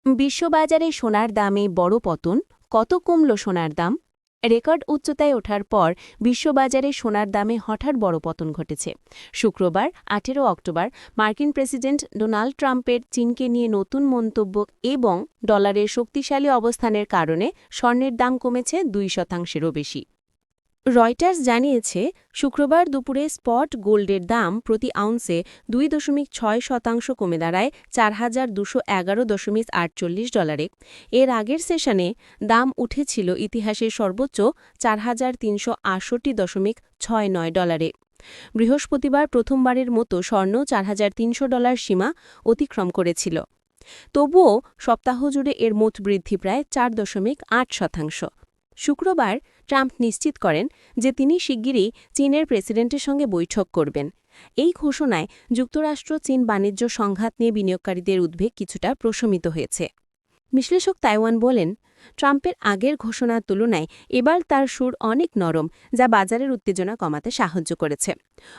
বিশ্ববাজারে সোনার দামে বড় পতন, কত কমল সোনার দাম? রেকর্ড উচ্চতায় ওঠার পর বিশ্ববাজারে সোনার দামে হঠাৎ বড় পতন ঘটেছে। শুক্রবার ১৮ অক্টোবর মার্কিন প্রেসিডেন্ট ডোনাল্ড ট্রাম্পের চীনকে নিয়ে নতুন মন্তব্য এবং ডলারের শক্তিশালী অবস্থানের কারণে স্বর্ণের দাম কমেছে ২%-এরও বেশি। রয়টার্স জানিয়েছে, শুক্রবার দুপুরে স্পট গোল্ডের দাম প্রতি আউন্সে ২.৬% কমে দাঁড়ায় ৪,২১১.৪৮ ডলারে। এর আগের সেশনে দাম উঠেছিল ইতিহাসের সর্বোচ্চ ৪,৩৬৮.৬৯ ডলারে। বৃহস্পতিবার প্রথমবারের মতো স্বর্ণ $৪,৩০০ সীমা অতিক্রম করেছিল। তবুও সপ্তাহজুড়ে এর মোট বৃদ্ধি প্রায় ৪.৮%। শুক্রবার ট্রাম্প নিশ্চিত করেন যে তিনি শিগগিরই চীনের প্রেসিডেন্টের সঙ্গে বৈঠক করবেন। এই ঘোষণায় যুক্তরাষ্ট্র চীন বাণিজ্য সংঘাত নিয়ে বিনিয়োগকারীদের উদ্বেগ কিছুটা প্রশমিত হয়েছে। বিশ্লেষক তাইওয়ান বলেন, ট্রাম্পের আগের ঘোষণার তুলনায় এবার তার সুর অনেক নরম, যা বাজারের উত্তেজনা কমাতে সাহায্য করেছে।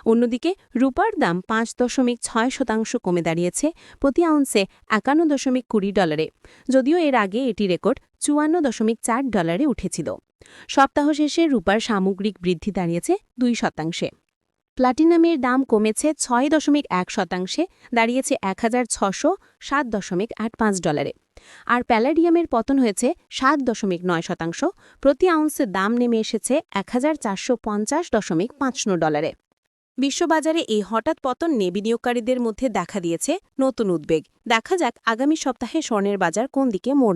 অন্যদিকে রূপার দাম ৫.৬% কমে দাঁড়িয়েছে প্রতি আউন্সে $৫১.২০। যদিও এর আগে এটি রেকর্ড $৫৪.৪ উঠেছিল। সপ্তাহ শেষে রূপার সামগ্রিক বৃদ্ধি দাঁড়িয়েছে ২%। প্লাটিনামের দাম কমেছে ৬.১%, দাঁড়িয়েছে $১,৬০৭.৮৫। আর প্যালাডিয়ামের পতন হয়েছে ৭.৯%, প্রতি আউন্সের দাম নেমে এসেছে $১,৪৫০.৫৫। বিশ্ববাজারে এই হঠাৎ পতন নিয়ে বিনিয়োগকারীদের মধ্যে দেখা দিয়েছে নতুন উদ্বেগ। দেখা যাক আগামী সপ্তাহে স্বর্ণের বাজার কোন দিকে মোড়